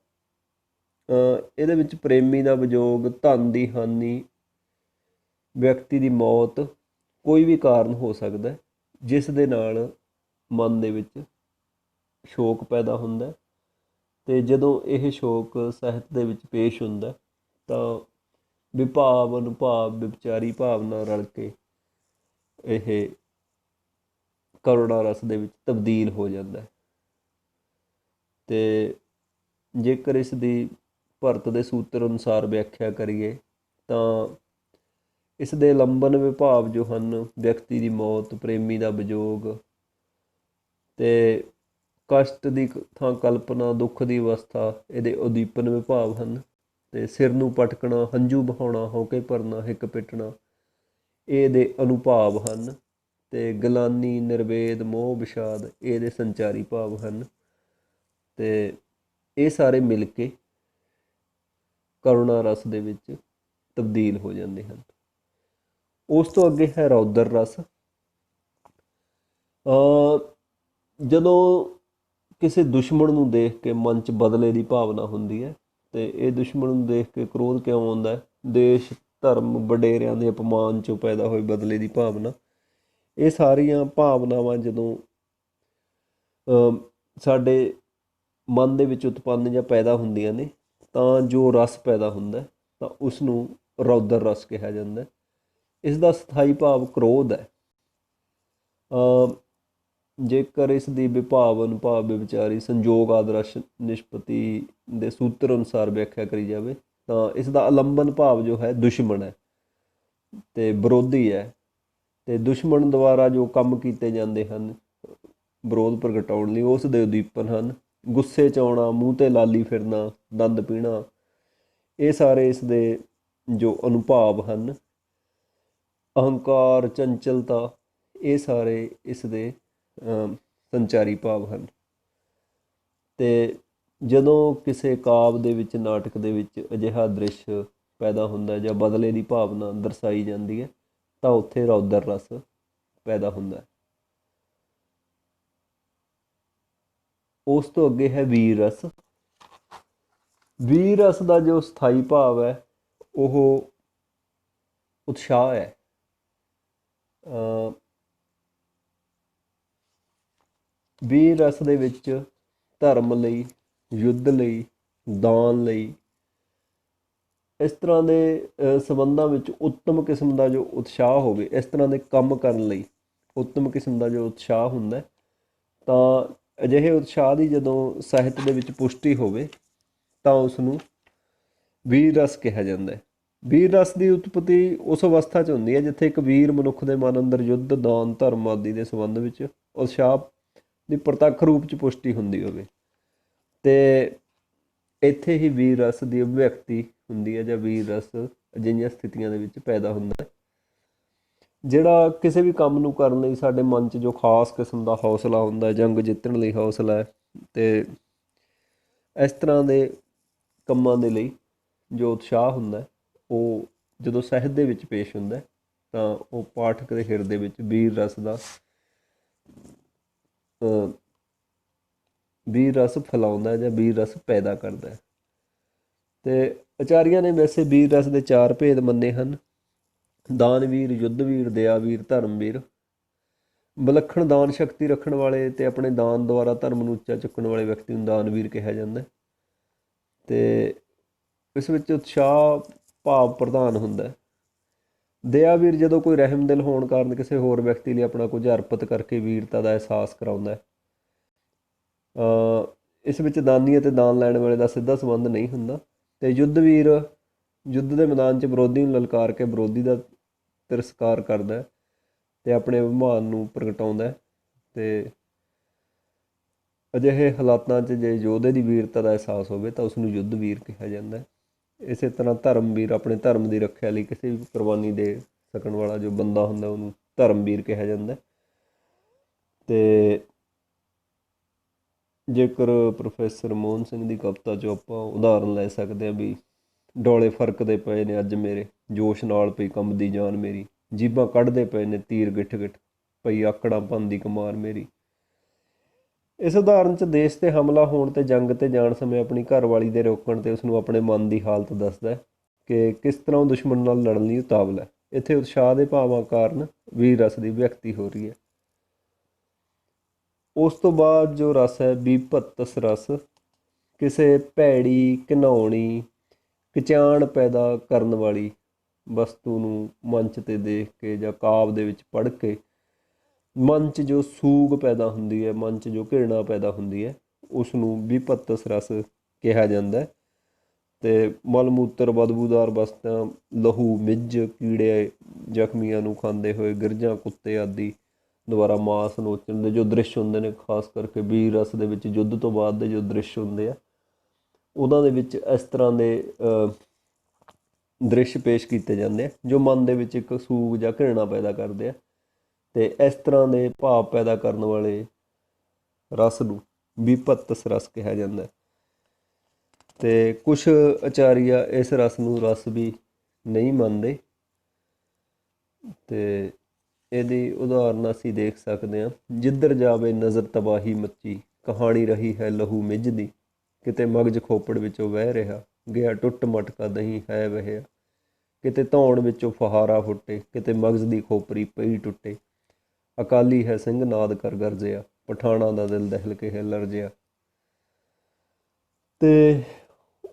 ਇਹਦੇ ਵਿੱਚ ਪ੍ਰੇਮੀ ਦਾ ਵਿਯੋਗ, ਧਨ ਦੀ ਹਾਨੀ, ਵਿਅਕਤੀ ਦੀ ਮੌਤ, ਕੋਈ ਵੀ ਕਾਰਨ ਹੋ ਸਕਦਾ ਜਿਸ ਦੇ ਨਾਲ ਮਨ ਦੇ ਵਿੱਚ ਸ਼ੋਕ ਪੈਦਾ ਹੁੰਦਾ। ਅਤੇ ਜਦੋਂ ਇਹ ਸ਼ੋਕ ਸਾਹਿਤ ਦੇ ਵਿੱਚ ਪੇਸ਼ ਹੁੰਦਾ ਤਾਂ ਵਿਭਾਵ, ਅਨੁਭਾਵ, ਵਿਵਚਾਰੀ ਭਾਵਨਾ ਰਲ ਕੇ ਇਹ ਕਰੁਣਾ ਰਸ ਦੇ ਵਿੱਚ ਤਬਦੀਲ ਹੋ ਜਾਂਦਾ। ਅਤੇ ਜੇਕਰ ਇਸ ਦੀ ਭਰਤ ਦੇ ਸੂਤਰ ਅਨੁਸਾਰ ਵਿਆਖਿਆ ਕਰੀਏ ਤਾਂ ਇਸ ਦੇ ਲੰਬਨ ਵਿਭਾਵ ਜੋ ਹਨ, ਵਿਅਕਤੀ ਦੀ ਮੌਤ, ਪ੍ਰੇਮੀ ਦਾ ਵਿਯੋਗ, ਅਤੇ ਕਸ਼ਟ ਦੀ ਥਾਂ ਕਲਪਨਾ, ਦੁੱਖ ਦੀ ਅਵਸਥਾ ਇਹਦੇ ਉਦੀਪਨ ਵਿਭਾਵ ਹਨ। ਅਤੇ ਸਿਰ ਨੂੰ ਪਟਕਣਾ, ਹੰਝੂ ਬਹਾਉਣਾ, ਹੌਕੇ ਭਰਨਾ, ਹਿੱਕ ਪਿੱਟਣਾ ਇਹਦੇ ਅਨੁਭਾਵ ਹਨ। ਅਤੇ ਗਲਾਨੀ, ਨਿਰਵੇਦ, ਮੋਹ, ਵਿਸ਼ਾਦ ਇਹਦੇ ਸੰਚਾਰੀ ਭਾਵ ਹਨ। ਅਤੇ ਇਹ ਸਾਰੇ ਮਿਲ ਕੇ ਕਰੁਣਾ ਰਸ ਦੇ ਵਿੱਚ ਤਬਦੀਲ ਹੋ ਜਾਂਦੇ ਹਨ। ਉਸ ਤੋਂ ਅੱਗੇ ਹੈ ਰੌਦਰ ਰਸ। ਜਦੋਂ ਕਿਸੇ ਦੁਸ਼ਮਣ ਨੂੰ ਦੇਖ ਕੇ ਮਨ 'ਚ ਬਦਲੇ ਦੀ ਭਾਵਨਾ ਹੁੰਦੀ ਹੈ, ਅਤੇ ਇਹ ਦੁਸ਼ਮਣ ਨੂੰ ਦੇਖ ਕੇ ਕ੍ਰੋਧ ਕਿਉਂ ਆਉਂਦਾ ਹੈ? ਦੇਸ਼, ਧਰਮ, ਵਡੇਰਿਆਂ ਦੇ ਅਪਮਾਨ 'ਚੋਂ ਪੈਦਾ ਹੋਈ ਬਦਲੇ ਦੀ ਭਾਵਨਾ। ਇਹ ਸਾਰੀਆਂ ਭਾਵਨਾਵਾਂ ਜਦੋਂ ਸਾਡੇ ਮਨ ਦੇ ਵਿੱਚ ਉਤਪੰਨ ਜਾਂ ਪੈਦਾ ਹੁੰਦੀਆਂ ਨੇ ਤਾਂ ਜੋ ਰਸ ਪੈਦਾ ਹੁੰਦਾ ਤਾਂ ਉਸ ਨੂੰ ਰੌਦਰ ਰਸ ਕਿਹਾ ਜਾਂਦਾ। ਇਸ ਦਾ ਸਥਾਈ ਭਾਵ ਕ੍ਰੋਧ ਹੈ। ਜੇਕਰ ਇਸ ਦੀ ਵਿਭਾਵ, ਅਨੁਭਾਵ, ਵਿਵਚਾਰੀ, ਸੰਜੋਗ ਆਦਿ ਰਸ ਨਿਸ਼ਪਤੀ ਦੇ ਸੂਤਰ ਅਨੁਸਾਰ ਵਿਆਖਿਆ ਕਰੀ ਜਾਵੇ ਤਾਂ ਇਸ ਦਾ ਆਲੰਬਨ ਭਾਵ ਜੋ ਹੈ ਦੁਸ਼ਮਣ ਹੈ ਅਤੇ ਵਿਰੋਧੀ ਹੈ। ਅਤੇ ਦੁਸ਼ਮਣ ਦੁਆਰਾ ਜੋ ਕੰਮ ਕੀਤੇ ਜਾਂਦੇ ਹਨ ਵਿਰੋਧ ਪ੍ਰਗਟਾਉਣ ਲਈ, ਉਸ ਦੇ ਉਦੀਪਨ ਹਨ। ਗੁੱਸੇ 'ਚ ਆਉਣਾ, ਮੂੰਹ 'ਤੇ ਲਾਲੀ ਫਿਰਨਾ, ਦੰਦ ਪੀਣਾ ਇਹ ਸਾਰੇ ਇਸ ਦੇ ਜੋ ਅਨੁਭਾਵ ਹਨ। ਅਹੰਕਾਰ, ਚੰਚਲਤਾ ਇਹ ਸਾਰੇ ਇਸ ਦੇ ਸੰਚਾਰੀ ਭਾਵ ਹਨ। ਅਤੇ ਜਦੋਂ ਕਿਸੇ ਕਾਵਿ ਦੇ ਵਿੱਚ, ਨਾਟਕ ਦੇ ਵਿੱਚ ਅਜਿਹਾ ਦ੍ਰਿਸ਼ ਪੈਦਾ ਹੁੰਦਾ ਜਾਂ ਬਦਲੇ ਦੀ ਭਾਵਨਾ ਦਰਸਾਈ ਜਾਂਦੀ ਹੈ ਤਾਂ ਉੱਥੇ ਰੌਦਰ ਰਸ ਪੈਦਾ ਹੁੰਦਾ। ਉਸ ਤੋਂ ਅੱਗੇ ਹੈ ਵੀਰ ਰਸ। ਵੀਰ ਰਸ ਦਾ ਜੋ ਸਥਾਈ ਭਾਵ ਹੈ ਉਹ ਉਤਸ਼ਾਹ ਹੈ। ਵੀਰ ਰਸ ਦੇ ਵਿੱਚ ਧਰਮ ਲਈ, ਯੁੱਧ ਲਈ, ਦਾਨ ਲਈ ਇਸ ਤਰ੍ਹਾਂ ਦੇ ਸੰਬੰਧਾਂ ਵਿੱਚ ਉੱਤਮ ਕਿਸਮ ਦਾ ਜੋ ਉਤਸ਼ਾਹ ਹੋਵੇ, ਇਸ ਤਰ੍ਹਾਂ ਦੇ ਕੰਮ ਕਰਨ ਲਈ ਉੱਤਮ ਕਿਸਮ ਦਾ ਜੋ ਉਤਸ਼ਾਹ ਹੁੰਦਾ ਤਾਂ ਅਜਿਹੇ ਉਤਸ਼ਾਹ ਦੀ ਜਦੋਂ ਸਾਹਿਤ ਦੇ ਵਿੱਚ ਪੁਸ਼ਟੀ ਹੋਵੇ ਤਾਂ ਉਸ ਨੂੰ ਵੀਰ ਰਸ ਕਿਹਾ ਜਾਂਦਾ ਹੈ। ਵੀਰ ਰਸ ਦੀ ਉਤਪਤੀ ਉਸ ਅਵਸਥਾ 'ਚ ਹੁੰਦੀ ਹੈ ਜਿੱਥੇ ਇੱਕ ਵੀਰ ਮਨੁੱਖ ਦੇ ਮਨ ਅੰਦਰ ਯੁੱਧ, ਦਾਨ, ਧਰਮ ਆਦਿ ਦੇ ਸੰਬੰਧ ਵਿੱਚ ਉਤਸ਼ਾਹ ਦੀ ਪ੍ਰਤੱਖ ਰੂਪ 'ਚ ਪੁਸ਼ਟੀ ਹੁੰਦੀ ਹੋਵੇ, ਅਤੇ ਇੱਥੇ ਹੀ ਵੀਰ ਰਸ ਦੀ ਅਭਿਵਿਅਕਤੀ ਹੁੰਦੀ ਹੈ ਜਾਂ ਵੀਰ ਰਸ ਅਜਿਹੀਆਂ ਸਥਿਤੀਆਂ ਦੇ ਵਿੱਚ ਪੈਦਾ ਹੁੰਦਾ ਜਿਹੜਾ ਕਿਸੇ ਵੀ ਕੰਮ ਨੂੰ ਕਰਨ ਲਈ ਸਾਡੇ ਮਨ 'ਚ ਜੋ ਖਾਸ ਕਿਸਮ ਦਾ ਹੌਸਲਾ ਹੁੰਦਾ, ਜੰਗ ਜਿੱਤਣ ਲਈ ਹੌਸਲਾ ਹੈ, ਅਤੇ ਇਸ ਤਰ੍ਹਾਂ ਦੇ ਕੰਮਾਂ ਦੇ ਲਈ ਜੋ ਉਤਸ਼ਾਹ ਹੁੰਦਾ ਉਹ ਜਦੋਂ ਸਾਹਿਤ ਦੇ ਵਿੱਚ ਪੇਸ਼ ਹੁੰਦਾ ਤਾਂ ਉਹ ਪਾਠਕ ਦੇ ਹਿਰਦੇ ਵਿੱਚ ਵੀਰ ਰਸ ਫੈਲਾਉਂਦਾ ਜਾਂ ਵੀਰ ਰਸ ਪੈਦਾ ਕਰਦਾ। ਅਤੇ ਆਚਾਰੀਆਂ ਨੇ ਵੈਸੇ ਵੀਰ ਰਸ ਦੇ 4 ਭੇਦ ਮੰਨੇ ਹਨ। ਦਾਨਵੀਰ, ਯੁੱਧਵੀਰ, ਦਿਆਵੀਰ, ਧਰਮਵੀਰ। ਵਿਲੱਖਣ ਦਾਨ ਸ਼ਕਤੀ ਰੱਖਣ ਵਾਲੇ ਅਤੇ ਆਪਣੇ ਦਾਨ ਦੁਆਰਾ ਧਰਮ ਨੂੰ ਉੱਚਾ ਚੁੱਕਣ ਵਾਲੇ ਵਿਅਕਤੀ ਨੂੰ ਦਾਨਵੀਰ ਕਿਹਾ ਜਾਂਦਾ। ਅਤੇ ਇਸ ਵਿੱਚ ਉਤਸ਼ਾਹ ਭਾਵ ਪ੍ਰਧਾਨ ਹੁੰਦਾ। ਦਇਆਵੀਰ ਜਦੋਂ ਕੋਈ ਰਹਿਮ ਦਿਲ ਹੋਣ ਕਾਰਨ ਕਿਸੇ ਹੋਰ ਵਿਅਕਤੀ ਲਈ ਆਪਣਾ ਕੁਝ ਅਰਪਿਤ ਕਰਕੇ ਵੀਰਤਾ ਦਾ ਅਹਿਸਾਸ ਕਰਾਉਂਦਾ। ਇਸ ਵਿੱਚ ਦਾਨੀ ਅਤੇ ਦਾਨ ਲੈਣ ਵਾਲੇ ਦਾ ਸਿੱਧਾ ਸੰਬੰਧ ਨਹੀਂ ਹੁੰਦਾ। ਅਤੇ ਯੁੱਧਵੀਰ ਯੁੱਧ ਦੇ ਮੈਦਾਨ 'ਚ ਵਿਰੋਧੀ ਨੂੰ ਲਲਕਾਰ ਕੇ ਵਿਰੋਧੀ ਦਾ ਤਿਰਸਕਾਰ ਕਰਦਾ ਅਤੇ ਆਪਣੇ ਅਭਿਮਾਨ ਨੂੰ ਪ੍ਰਗਟਾਉਂਦਾ। ਅਤੇ ਅਜਿਹੇ ਹਾਲਾਤਾਂ 'ਚ ਜੇ ਯੋਧੇ ਦੀ ਵੀਰਤਾ ਦਾ ਅਹਿਸਾਸ ਹੋਵੇ ਤਾਂ ਉਸਨੂੰ ਯੁੱਧਵੀਰ ਕਿਹਾ ਜਾਂਦਾ। ਇਸੇ ਤਰ੍ਹਾਂ ਧਰਮਵੀਰ ਆਪਣੇ ਧਰਮ ਦੀ ਰੱਖਿਆ ਲਈ ਕਿਸੇ ਵੀ ਕੁਰਬਾਨੀ ਦੇ ਸਕਣ ਵਾਲਾ ਜੋ ਬੰਦਾ ਹੁੰਦਾ ਉਹਨੂੰ ਧਰਮਵੀਰ ਕਿਹਾ ਜਾਂਦਾ। ਅਤੇ ਜੇਕਰ ਪ੍ਰੋਫੈਸਰ ਮੋਹਨ ਸਿੰਘ ਦੀ ਕਵਿਤਾ 'ਚੋਂ ਆਪਾਂ ਉਦਾਹਰਨ ਲੈ ਸਕਦੇ ਹਾਂ ਵੀ ਡੋਲੇ ਫਰਕਦੇ ਪਏ ਨੇ ਅੱਜ ਮੇਰੇ, ਜੋਸ਼ ਨਾਲ ਪਈ ਕੰਬਦੀ ਜਾਨ ਮੇਰੀ, ਜੀਭਾਂ ਕੱਢਦੇ ਪਏ ਨੇ ਤੀਰ ਗਿੱਠ ਗਿੱਠ, ਪਈ ਆਕੜਾਂ ਭੰਨਦੀ ਕਮਾਰ ਮੇਰੀ। ਇਸ ਉਦਾਹਰਨ 'ਚ ਦੇਸ਼ 'ਤੇ ਹਮਲਾ ਹੋਣ 'ਤੇ ਜੰਗ 'ਤੇ ਜਾਣ ਸਮੇਂ ਆਪਣੀ ਘਰਵਾਲੀ ਦੇ ਰੋਕਣ 'ਤੇ ਉਸਨੂੰ ਆਪਣੇ ਮਨ ਦੀ ਹਾਲਤ ਦੱਸਦਾ ਕਿ ਕਿਸ ਤਰ੍ਹਾਂ ਉਹ ਦੁਸ਼ਮਣ ਨਾਲ ਲੜਨ ਲਈ ਉਤਾਵਲਾ ਹੈ। ਇੱਥੇ ਉਤਸ਼ਾਹ ਦੇ ਭਾਵਾਂ ਕਾਰਨ ਵੀਰ ਰਸ ਦੀ ਵਿਅਕਤੀ ਹੋ ਰਹੀ ਹੈ। ਉਸ ਤੋਂ ਬਾਅਦ ਜੋ ਰਸ ਹੈ ਬੀਭਤਸ ਰਸ, ਕਿਸੇ ਭੈੜੀ, ਘਿਨਾਉਣੀ, ਕਿਚਾਣ ਪੈਦਾ ਕਰਨ ਵਾਲੀ ਵਸਤੂ ਨੂੰ ਮੰਚ 'ਤੇ ਦੇਖ ਕੇ ਜਾਂ ਕਾਵਿ ਦੇ ਵਿੱਚ ਪੜ੍ਹ ਕੇ ਮਨ 'ਚ ਜੋ ਸੂਗ ਪੈਦਾ ਹੁੰਦੀ ਹੈ, ਮਨ 'ਚ ਜੋ ਘਿਰਣਾ ਪੈਦਾ ਹੁੰਦੀ ਹੈ, ਉਸ ਨੂੰ ਬੀਭਤਸ ਰਸ ਕਿਹਾ ਜਾਂਦਾ। ਅਤੇ ਮਲ ਮੂਤਰ, ਬਦਬੂਦਾਰ ਵਸਤਾਂ, ਲਹੂ, ਮਿੱਝ, ਕੀੜੇ ਜ਼ਖਮੀਆਂ ਨੂੰ ਖਾਂਦੇ ਹੋਏ ਗਿਰਝਾਂ, ਕੁੱਤੇ ਆਦਿ ਦੁਆਰਾ ਮਾਸ ਨੋਚਣ ਦੇ ਜੋ ਦ੍ਰਿਸ਼ ਹੁੰਦੇ ਨੇ, ਖਾਸ ਕਰਕੇ ਵੀਰ ਰਸ ਦੇ ਵਿੱਚ ਯੁੱਧ ਤੋਂ ਬਾਅਦ ਦੇ ਜੋ ਦ੍ਰਿਸ਼ ਹੁੰਦੇ ਆ ਉਹਨਾਂ ਦੇ ਵਿੱਚ ਇਸ ਤਰ੍ਹਾਂ ਦੇ ਦ੍ਰਿਸ਼ ਪੇਸ਼ ਕੀਤੇ ਜਾਂਦੇ ਆ ਜੋ ਮਨ ਦੇ ਵਿੱਚ ਇੱਕ ਸੂਗ ਜਾਂ ਘਿਰਣਾ ਪੈਦਾ ਕਰਦੇ ਆ। ਅਤੇ ਇਸ ਤਰ੍ਹਾਂ ਦੇ ਭਾਵ ਪੈਦਾ ਕਰਨ ਵਾਲੇ ਰਸ ਨੂੰ ਬੀਭਤਸ ਰਸ ਕਿਹਾ ਜਾਂਦਾ। ਅਤੇ ਕੁਛ ਆਚਾਰੀਆ ਇਸ ਰਸ ਨੂੰ ਰਸ ਵੀ ਨਹੀਂ ਮੰਨਦੇ। ਅਤੇ ਇਹਦੀ ਉਦਾਹਰਨ ਅਸੀਂ ਦੇਖ ਸਕਦੇ ਹਾਂ, ਜਿੱਧਰ ਜਾਵੇ ਨਜ਼ਰ ਤਬਾਹੀ ਮੱਚੀ, ਕਹਾਣੀ ਰਹੀ ਹੈ ਲਹੂ ਮਿੱਝ ਦੀ, ਕਿਤੇ ਮਗਜ਼ ਖੋਪੜ ਵਿੱਚੋਂ ਵਹਿ ਰਿਹਾ, ਗਿਆ ਟੁੱਟ ਮਟਕਾ ਦਹੀਂ ਹੈ ਵਹਿਆ, ਕਿਤੇ ਧੌਣ ਵਿੱਚੋਂ ਫੁਹਾਰਾ ਫੁੱਟੇ, ਕਿਤੇ ਮਗਜ਼ ਦੀ ਖੋਪਰੀ ਪਈ ਟੁੱਟੇ, ਅਕਾਲੀ ਹੈ ਸਿੰਘ ਨਾਦ ਕਰ ਗਰਜਿਆ, ਪਠਾਣਾਂ ਦਾ ਦਿਲ ਦਹਿਲ ਕੇ ਹਿੱਲ ਰਜਿਆ। ਅਤੇ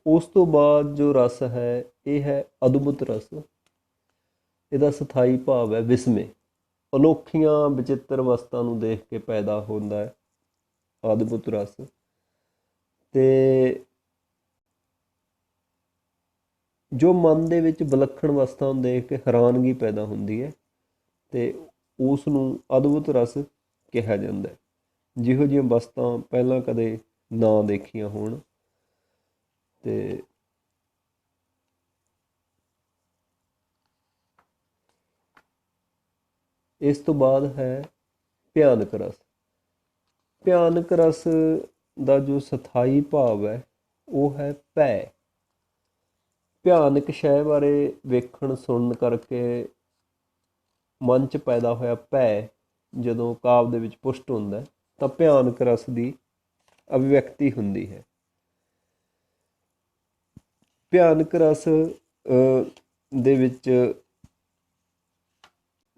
ਉਸ ਤੋਂ ਬਾਅਦ ਜੋ ਰਸ ਹੈ ਇਹ ਹੈ ਅਦਭੁਤ ਰਸ। ਇਹਦਾ ਸਥਾਈ ਭਾਵ ਹੈ ਵਿਸਮੇ, ਅਨੋਖੀਆਂ ਵਿਚਿੱਤਰ ਵਸਤਾਂ ਨੂੰ ਦੇਖ ਕੇ ਪੈਦਾ ਹੁੰਦਾ ਹੈ ਅਦਭੁਤ ਰਸ। ਅਤੇ ਜੋ ਮਨ ਦੇ ਵਿੱਚ ਵਿਲੱਖਣ ਵਸਤਾਂ ਨੂੰ ਦੇਖ ਕੇ ਹੈਰਾਨਗੀ ਪੈਦਾ ਹੁੰਦੀ ਹੈ ਅਤੇ ਉਸ ਨੂੰ ਅਦਭੁਤ ਰਸ ਕਿਹਾ ਜਾਂਦਾ। ਜਿਹੋ ਜਿਹੀਆਂ ਵਸਤਾਂ ਪਹਿਲਾਂ ਕਦੇ ਨਾ ਦੇਖੀਆਂ ਹੋਣ। ਅਤੇ ਇਸ ਤੋਂ ਬਾਅਦ ਹੈ ਭਿਆਨਕ ਰਸ। ਭਿਆਨਕ ਰਸ ਦਾ ਜੋ ਸਥਾਈ ਭਾਵ ਹੈ ਉਹ ਹੈ ਭੈ। ਭਿਆਨਕ ਸ਼ੈ ਬਾਰੇ ਵੇਖਣ ਸੁਣਨ ਕਰਕੇ ਮਨ 'ਚ ਪੈਦਾ ਹੋਇਆ ਭੈ ਜਦੋਂ ਕਾਵਿ ਦੇ ਵਿੱਚ ਪੁਸ਼ਟ ਹੁੰਦਾ ਤਾਂ ਭਿਆਨਕ ਰਸ ਦੀ ਅਭਿਵਿਅਕਤੀ ਹੁੰਦੀ ਹੈ। ਭਿਆਨਕ ਰਸ ਦੇ ਵਿੱਚ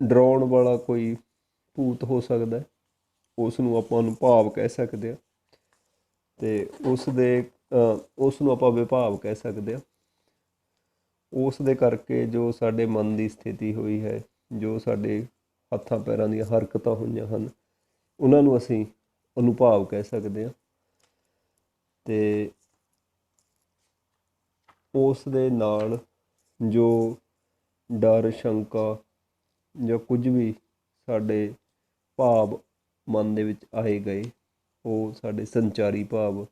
ਡਰਾਉਣ ਵਾਲਾ ਕੋਈ ਭੂਤ ਹੋ ਸਕਦਾ, ਉਸ ਨੂੰ ਆਪਾਂ ਅਨੁਭਾਵ ਕਹਿ ਸਕਦੇ ਹਾਂ। ਅਤੇ ਉਸ ਨੂੰ ਆਪਾਂ ਵਿਭਾਵ ਕਹਿ ਸਕਦੇ ਹਾਂ। ਉਸ ਦੇ ਕਰਕੇ ਜੋ ਸਾਡੇ ਮਨ ਦੀ ਸਥਿਤੀ ਹੋਈ ਹੈ, ਜੋ ਸਾਡੇ ਹੱਥਾਂ ਪੈਰਾਂ ਦੀਆਂ ਹਰਕਤਾਂ ਹੋਈਆਂ ਹਨ, ਉਹਨਾਂ ਨੂੰ ਅਸੀਂ ਅਨੁਭਾਵ ਕਹਿ ਸਕਦੇ ਹਾਂ। ਅਤੇ ਉਸ ਦੇ ਨਾਲ ਜੋ ਡਰ, ਸ਼ੰਕਾ ਜਾਂ ਕੁਝ ਵੀ ਸਾਡੇ ਭਾਵ ਮਨ ਦੇ ਵਿੱਚ ਆਏ ਗਏ, ਉਹ ਸਾਡੇ ਸੰਚਾਰੀ ਭਾਵ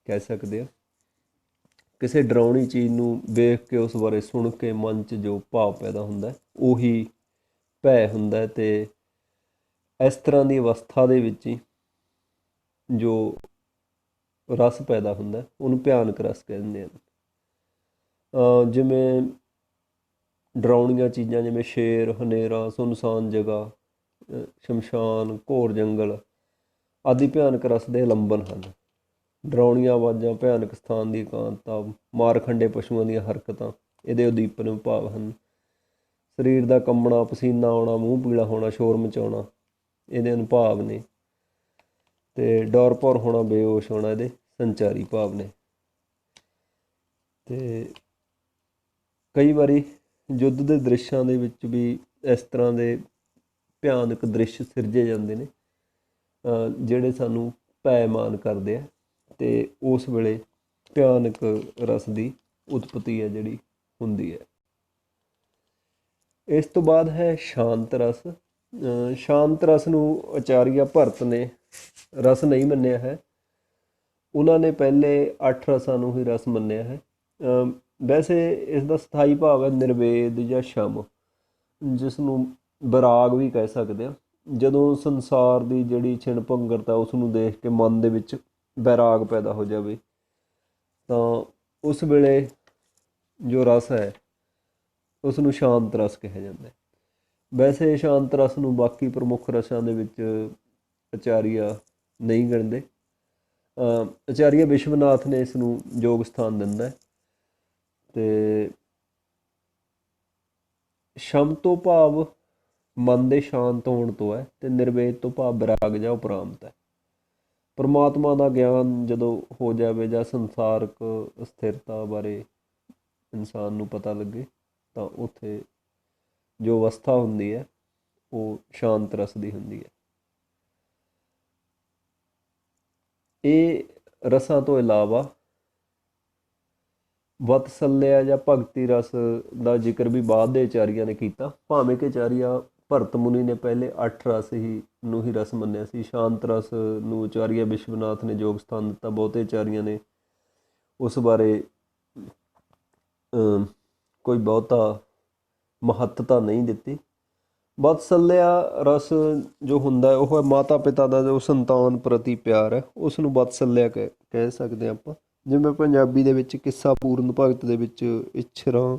ਕਹਿ ਸਕਦੇ ਹਾਂ। ਕਿਸੇ ਡਰਾਉਣੀ ਚੀਜ਼ ਨੂੰ ਵੇਖ ਕੇ ਉਸ ਬਾਰੇ ਸੁਣ ਕੇ ਮਨ 'ਚ ਜੋ ਭਾਵ ਪੈਦਾ ਹੁੰਦਾ ਉਹੀ ਭੈ ਹੁੰਦਾ। ਅਤੇ ਇਸ ਤਰ੍ਹਾਂ ਦੀ ਅਵਸਥਾ ਦੇ ਵਿੱਚ ਹੀ ਜੋ ਰਸ ਪੈਦਾ ਹੁੰਦਾ ਉਹਨੂੰ ਭਿਆਨਕ ਰਸ ਕਹਿੰਦੇ ਹਨ। ਜਿਵੇਂ ਡਰਾਉਣੀਆਂ ਚੀਜ਼ਾਂ ਜਿਵੇਂ ਸ਼ੇਰ, ਹਨੇਰਾ, ਸੁੰਨਸਾਨ ਜਗ੍ਹਾ, ਸ਼ਮਸ਼ਾਨ, ਘੋਰ ਜੰਗਲ ਆਦਿ ਭਿਆਨਕ ਰਸ ਦੇ ਅਲੰਬਨ ਹਨ। ਡਰਾਉਣੀਆਂ ਆਵਾਜ਼ਾਂ, ਭਿਆਨਕ ਸਥਾਨ ਦੀ ਇਕਾਂਤਤਾ, ਮਾਰਖੰਡੇ ਪਸ਼ੂਆਂ ਦੀਆਂ ਹਰਕਤਾਂ ਇਹਦੇ ਉਦੀਪਨ ਵਿਭਾਵ ਹਨ। ਸਰੀਰ ਦਾ ਕੰਬਣਾ, ਪਸੀਨਾ ਆਉਣਾ, ਮੂੰਹ ਪੀਲਾ ਹੋਣਾ, ਸ਼ੋਰ ਮਚਾਉਣਾ ਇਹਦੇ ਅਨੁਭਾਵ ਨੇ। ਅਤੇ ਡੌਰ ਭੌਰ ਹੋਣਾ, ਬੇਹੋਸ਼ ਹੋਣਾ ਇਹਦੇ ਸੰਚਾਰੀ ਭਾਵ ਨੇ। ਅਤੇ ਕਈ ਵਾਰੀ ਯੁੱਧ ਦੇ ਦ੍ਰਿਸ਼ਾਂ ਦੇ ਵਿੱਚ ਵੀ ਇਸ ਤਰ੍ਹਾਂ ਦੇ ਭਿਆਨਕ ਦ੍ਰਿਸ਼ ਸਿਰਜੇ ਜਾਂਦੇ ਨੇ ਜਿਹੜੇ ਸਾਨੂੰ ਭੈਮਾਨ ਕਰਦੇ ਆ, ਅਤੇ ਉਸ ਵੇਲੇ ਭਿਆਨਕ ਰਸ ਦੀ ਉਤਪਤੀ ਹੈ ਜਿਹੜੀ ਹੁੰਦੀ ਹੈ। ਇਸ ਤੋਂ ਬਾਅਦ ਹੈ ਸ਼ਾਂਤ ਰਸ। ਸ਼ਾਂਤ ਰਸ ਨੂੰ ਆਚਾਰੀਆ ਭਰਤ ਨੇ ਰਸ ਨਹੀਂ ਮੰਨਿਆ ਹੈ। ਉਹਨਾਂ ਨੇ ਪਹਿਲੇ 8 ਰਸਾਂ ਨੂੰ ਹੀ ਰਸ ਮੰਨਿਆ ਹੈ। ਵੈਸੇ ਇਸ ਦਾ ਸਥਾਈ ਭਾਵ ਹੈ ਨਿਰਵੇਦ ਜਾਂ ਸ਼ਮ, ਜਿਸ ਨੂੰ ਵਿਰਾਗ ਵੀ ਕਹਿ ਸਕਦੇ ਹਾਂ। ਜਦੋਂ ਸੰਸਾਰ ਦੀ ਜਿਹੜੀ ਛਿਣ ਭੰਗਰਤਾ ਉਸ ਨੂੰ ਦੇਖ ਕੇ ਮਨ ਦੇ ਵਿੱਚ ਵੈਰਾਗ ਪੈਦਾ ਹੋ ਜਾਵੇ ਤਾਂ ਉਸ ਵੇਲੇ ਜੋ ਰਸ ਹੈ ਉਸ ਨੂੰ ਸ਼ਾਂਤ ਰਸ ਕਿਹਾ ਜਾਂਦਾ। ਵੈਸੇ ਸ਼ਾਂਤ ਰਸ ਨੂੰ ਬਾਕੀ ਪ੍ਰਮੁੱਖ ਰਸਾਂ ਦੇ ਵਿੱਚ ਆਚਾਰੀਆ ਨਹੀਂ ਗਿਣਦੇ। ਆਚਾਰੀਆ ਵਿਸ਼ਵਨਾਥ ਨੇ ਇਸ ਨੂੰ ਯੋਗ ਸਥਾਨ ਦਿੰਦਾ। ਅਤੇ ਸ਼ਮ ਤੋਂ ਭਾਵ ਮਨ ਦੇ ਸ਼ਾਂਤ ਹੋਣ ਤੋਂ ਹੈ, ਅਤੇ ਨਿਰਵੇਦ ਤੋਂ ਭਾਵ ਵਿਰਾਗ ਜਾਂ ਉਪਰਾਮਤ ਹੈ। ਪਰਮਾਤਮਾ ਦਾ ਗਿਆਨ ਜਦੋਂ ਹੋ ਜਾਵੇ ਜਾਂ ਸੰਸਾਰਕ ਸਥਿਰਤਾ ਬਾਰੇ ਇਨਸਾਨ ਨੂੰ ਪਤਾ ਲੱਗੇ ਤਾਂ ਉੱਥੇ ਜੋ ਅਵਸਥਾ ਹੁੰਦੀ ਹੈ ਉਹ ਸ਼ਾਂਤ ਰਸ ਦੀ ਹੁੰਦੀ ਹੈ। ਇਹ ਰਸਾਂ ਤੋਂ ਇਲਾਵਾ ਵਤਸਲਿਆ ਜਾਂ ਭਗਤੀ ਰਸ ਦਾ ਜ਼ਿਕਰ ਵੀ ਬਾਅਦ ਦੇ ਆਚਾਰੀਆਂ ਨੇ ਕੀਤਾ। ਭਾਵੇਂ ਕਿ ਆਚਾਰੀਆ ਭਰਤ ਮੁਨੀ ਨੇ ਪਹਿਲੇ 8 ਰਸ ਨੂੰ ਹੀ ਰਸ ਮੰਨਿਆ ਸੀ। ਸ਼ਾਂਤ ਰਸ ਨੂੰ ਆਚਾਰੀਆ ਵਿਸ਼ਵਨਾਥ ਨੇ ਯੋਗ ਸਥਾਨ ਦਿੱਤਾ। ਬਹੁਤੇ ਆਚਾਰੀਆਂ ਨੇ ਉਸ ਬਾਰੇ ਕੋਈ ਬਹੁਤਾ ਮਹੱਤਤਾ ਨਹੀਂ ਦਿੱਤੀ। ਵਤਸਲਿਆ ਰਸ ਜੋ ਹੁੰਦਾ ਉਹ ਹੈ ਮਾਤਾ ਪਿਤਾ ਦਾ ਜੋ ਸੰਤਾਨ ਪ੍ਰਤੀ ਪਿਆਰ ਹੈ, ਉਸ ਨੂੰ ਵਤਸਲਿਆ ਕਹਿ ਸਕਦੇ ਹਾਂ ਆਪਾਂ। ਜਿਵੇਂ ਪੰਜਾਬੀ ਦੇ ਵਿੱਚ ਕਿੱਸਾ ਪੂਰਨ ਭਗਤ ਦੇ ਵਿੱਚ ਇਛਰਾਂ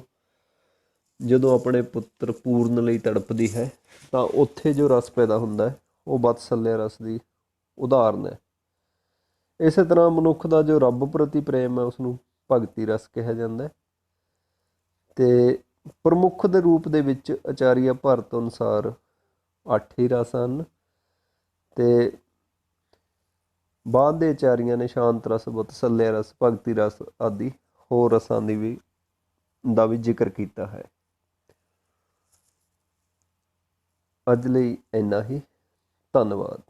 ਜਦੋਂ ਆਪਣੇ ਪੁੱਤਰ ਪੂਰਨ ਲਈ ਤੜਪਦੀ ਹੈ ਤਾਂ ਉੱਥੇ ਜੋ ਰਸ ਪੈਦਾ ਹੁੰਦਾ ਹੈ ਉਹ ਵਤਸਲਿਆ ਰਸ ਦੀ ਉਦਾਹਰਨ ਹੈ। ਇਸੇ ਤਰ੍ਹਾਂ ਮਨੁੱਖ ਦਾ ਜੋ ਰੱਬ ਪ੍ਰਤੀ ਪ੍ਰੇਮ ਹੈ ਉਸਨੂੰ ਭਗਤੀ ਰਸ ਕਿਹਾ ਜਾਂਦਾ। ਅਤੇ ਪ੍ਰਮੁੱਖ ਦੇ ਰੂਪ ਦੇ ਵਿੱਚ ਆਚਾਰੀਆ ਭਰਤ ਅਨੁਸਾਰ 8 ਹੀ ਰਸ ਹਨ, ਅਤੇ ਬਾਅਦ ਦੇ ਆਚਾਰੀਆਂ ਨੇ ਸ਼ਾਂਤ ਰਸ, ਵਤਸਲਿਆ ਰਸ, ਭਗਤੀ ਰਸ ਆਦਿ ਹੋਰ ਰਸਾਂ ਦਾ ਵੀ ਜ਼ਿਕਰ ਕੀਤਾ ਹੈ। ਅੱਜ ਲਈ ਇੰਨਾ ਹੀ। ਧੰਨਵਾਦ।